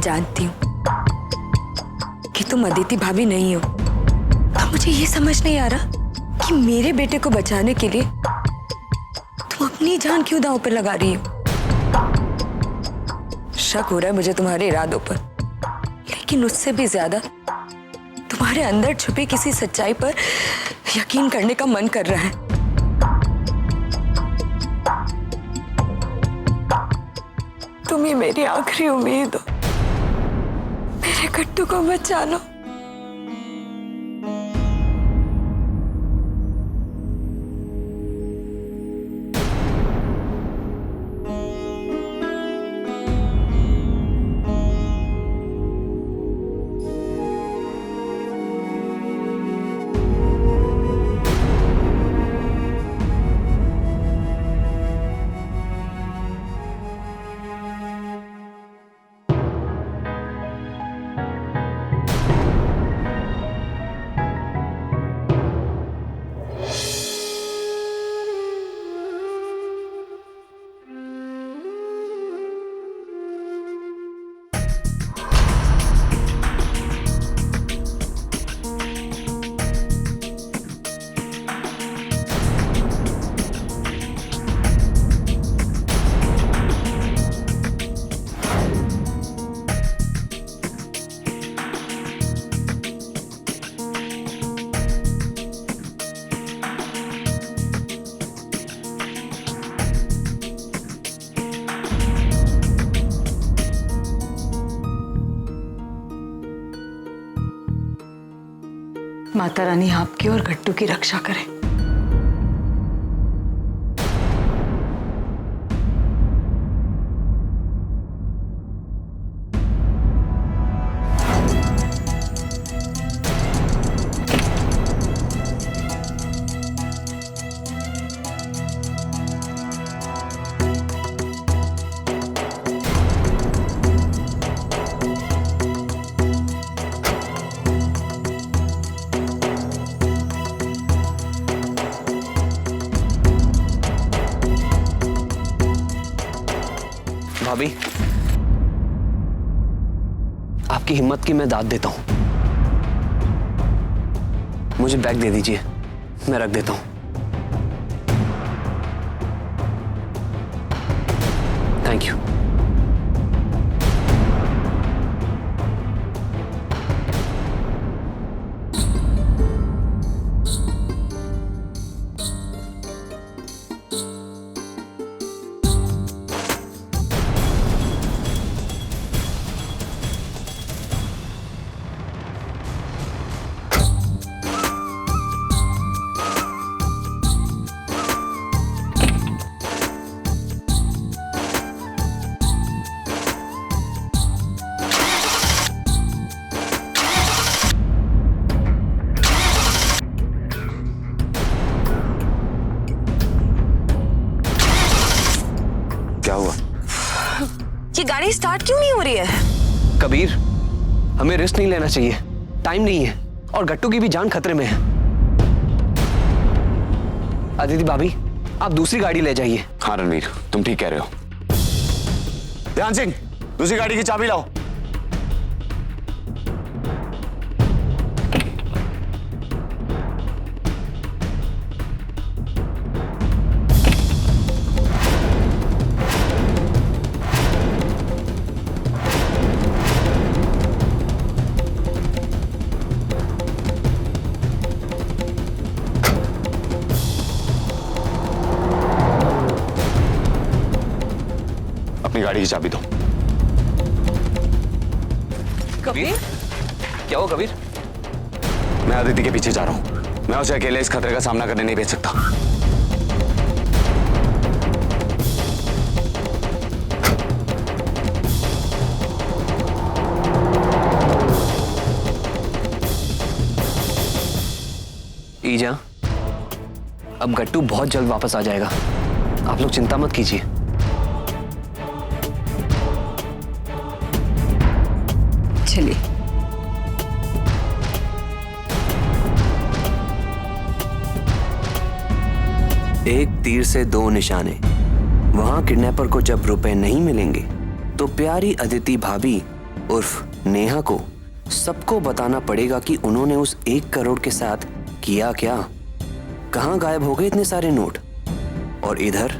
जानती हूँ कि तुम अदिति भाभी नहीं हो, पर मुझे ये समझ नहीं आ रहा कि मेरे बेटे को बचाने के लिए तुम अपनी जान क्यों दांव पर लगा रही हो। शक हो रहा है मुझे तुम्हारे इरादों पर, लेकिन उससे भी ज्यादा तुम्हारे अंदर छुपी किसी सच्चाई पर यकीन करने का मन कर रहा है। तुम ही मेरी आखिरी उम्मीद हो, मेरे कट्टू को बचा लो। माता रानी आपकी और गट्टू की रक्षा करे। भाभी, आपकी हिम्मत की मैं दाद देता हूं। मुझे बैग दे दीजिए, मैं रख देता हूं। Thank you. क्या हुआ? ये गाड़ी स्टार्ट क्यों नहीं हो रही है? कबीर, हमें रिस्क नहीं लेना चाहिए, टाइम नहीं है और गट्टू की भी जान खतरे में है। अदिति भाभी, आप दूसरी गाड़ी ले जाइए। हाँ रणवीर, तुम ठीक कह रहे हो। ध्यान सिंह, दूसरी गाड़ी की चाबी लाओ। अपनी गाड़ी की चाबी दो। कबीर, क्या हुआ कबीर? मैं अदिति के पीछे जा रहा हूं। मैं उसे अकेले इस खतरे का सामना करने नहीं भेज सकता। ईजा, अब गट्टू बहुत जल्द वापस आ जाएगा, आप लोग चिंता मत कीजिए। चलिए। एक तीर से दो निशाने। वहां किडनैपर को जब रुपए नहीं मिलेंगे तो प्यारी अदिति भाभी उर्फ नेहा को सबको बताना पड़ेगा कि उन्होंने उस 1 करोड़ के साथ किया क्या। कहाँ गायब हो गए इतने सारे नोट। और इधर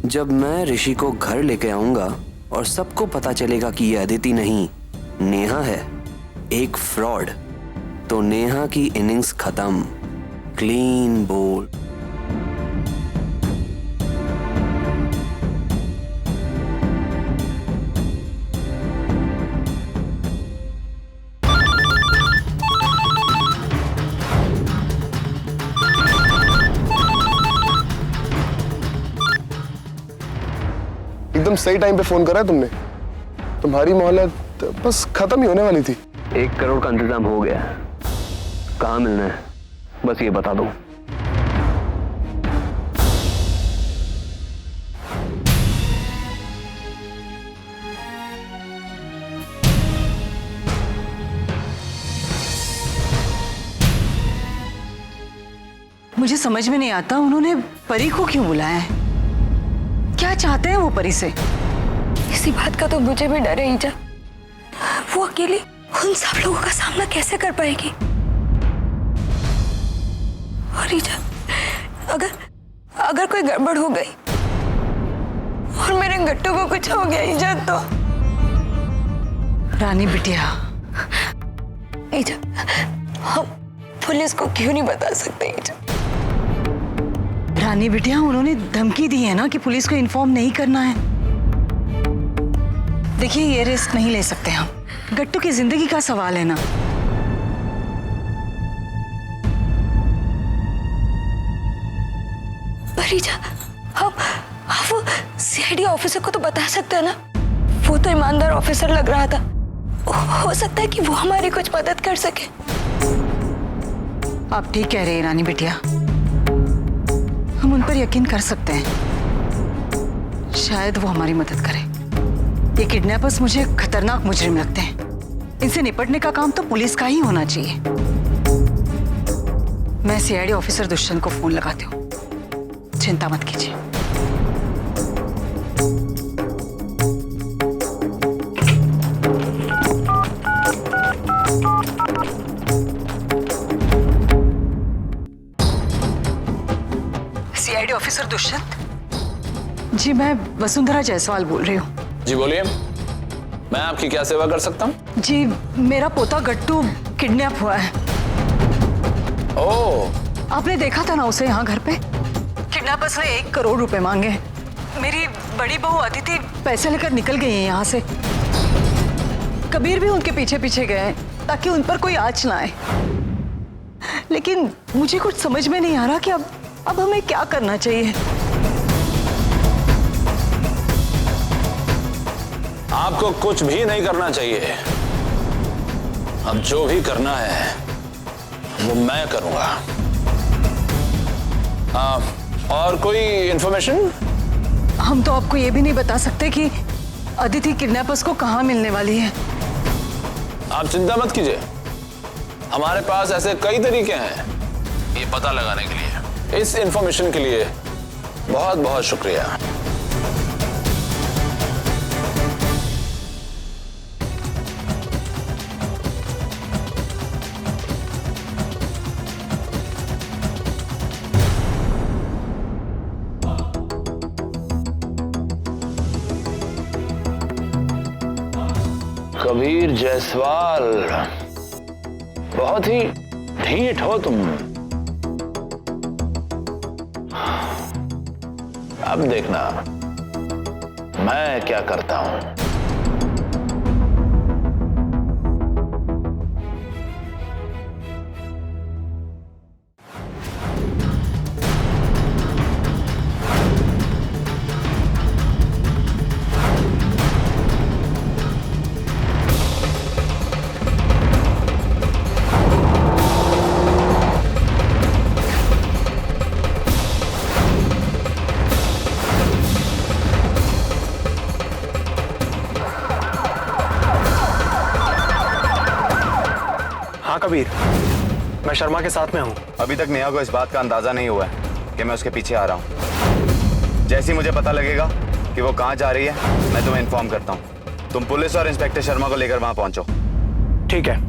जब मैं ऋषि को घर लेके आऊंगा और सबको पता चलेगा कि ये अदिति नहीं नेहा है, एक फ्रॉड, तो नेहा की इनिंग्स खत्म। Clean bowled. एकदम सही टाइम पे फोन करा है तुमने। तुम्हारी मोहलत बस खत्म ही होने वाली थी। 1 करोड़ का इंतजाम हो गया। कहाँ मिलना है बस ये बता दो। मुझे समझ में नहीं आता उन्होंने परी को क्यों बुलाया है। क्या चाहते हैं वो परी से? इसी बात का तो मुझे भी डर है ईजा। वो अकेली उन सब लोगों का सामना कैसे कर पाएगी। और ईजा, अगर कोई गड़बड़ हो गई और मेरे गट्टू को कुछ हो गया ईजा तो। रानी बिटिया, ईजा, हम पुलिस को क्यों नहीं बता सकते ईजा? रानी बिटिया, उन्होंने धमकी दी है ना कि पुलिस को इन्फॉर्म नहीं करना है। देखिए, ये रिस्क नहीं ले सकते हम। गट्टू की जिंदगी का सवाल है ना। पर ईजा, हम वो सीआईडी ऑफिसर को तो बता सकते हैं ना। वो तो ईमानदार ऑफिसर लग रहा था। हो सकता है कि वो हमारी कुछ मदद कर सके। आप ठीक कह रहे हैं रानी बिटिया, हम उन पर यकीन कर सकते हैं। शायद वो हमारी मदद करें। ये किडनैपर्स मुझे खतरनाक मुजरिम लगते हैं। इनसे निपटने का काम तो पुलिस का ही होना चाहिए। मैं सीआईडी ऑफिसर दुष्यंत को फोन लगाती हूँ। चिंता मत कीजिए। सीआईडी ऑफिसर दुष्यंत जी, मैं वसुंधरा जायसवाल बोल रही हूँ। जी बोलिए, मैं आपकी क्या सेवा कर सकता हूँ? जी, मेरा पोता गट्टू किडनैप हुआ है। ओह, आपने देखा था ना उसे यहाँ घर पे? किडनैपर्स ने 1 करोड़ रुपए मांगे। मेरी बड़ी बहू अदिति पैसे लेकर निकल गई है यहाँ से। कबीर भी उनके पीछे पीछे गए ताकि उन पर कोई आंच ना आए। लेकिन मुझे कुछ समझ में नहीं आ रहा कि अब हमें क्या करना चाहिए। आपको कुछ भी नहीं करना चाहिए। अब जो भी करना है वो मैं करूंगा। और कोई इंफॉर्मेशन? हम तो आपको ये भी नहीं बता सकते कि अदिति किडनैपर्स को कहाँ मिलने वाली है। आप चिंता मत कीजिए, हमारे पास ऐसे कई तरीके हैं ये पता लगाने के लिए। इस इंफॉर्मेशन के लिए बहुत बहुत शुक्रिया। कबीर जायसवाल, बहुत ही ढीठ हो तुम। अब देखना मैं क्या करता हूं। हाँ कबीर, मैं शर्मा के साथ में हूँ। अभी तक नेहा को इस बात का अंदाजा नहीं हुआ है कि मैं उसके पीछे आ रहा हूँ। जैसे ही मुझे पता लगेगा कि वो कहाँ जा रही है, मैं तुम्हें इन्फॉर्म करता हूँ। तुम पुलिस और इंस्पेक्टर शर्मा को लेकर वहां पहुंचो। ठीक है।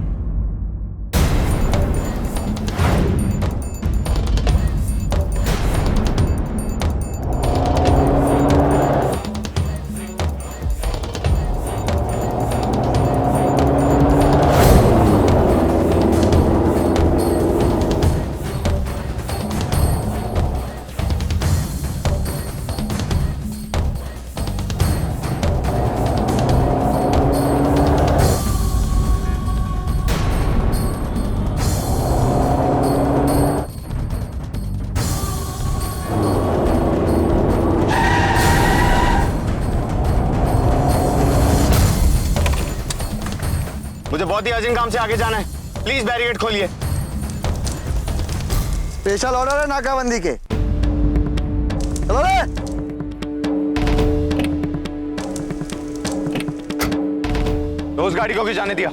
मुझे बहुत ही अर्जेंट काम से आगे जाना है, प्लीज बैरिकेड खोलिए। स्पेशल ऑर्डर है नाकाबंदी के। चलो रे। तो उस गाड़ी को क्यों जाने दिया?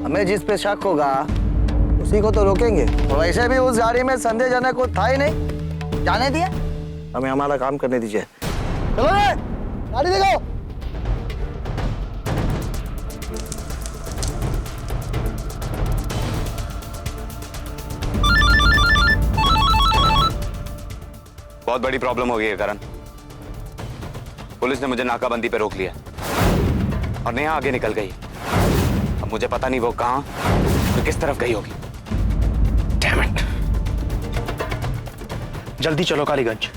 हमें जिस पे शक होगा उसी को तो रोकेंगे, और वैसे भी उस गाड़ी में संदेहजनक को था ही नहीं, जाने दिया। हमें हमारा काम करने दीजिए। चलो रे, गाड़ी देखो। बहुत बड़ी प्रॉब्लम हो गई है करण। पुलिस ने मुझे नाकाबंदी पे रोक लिया और नेहा आगे निकल गई। अब मुझे पता नहीं वो कहां और किस तरफ गई होगी। Damn it! जल्दी चलो कालीगंज।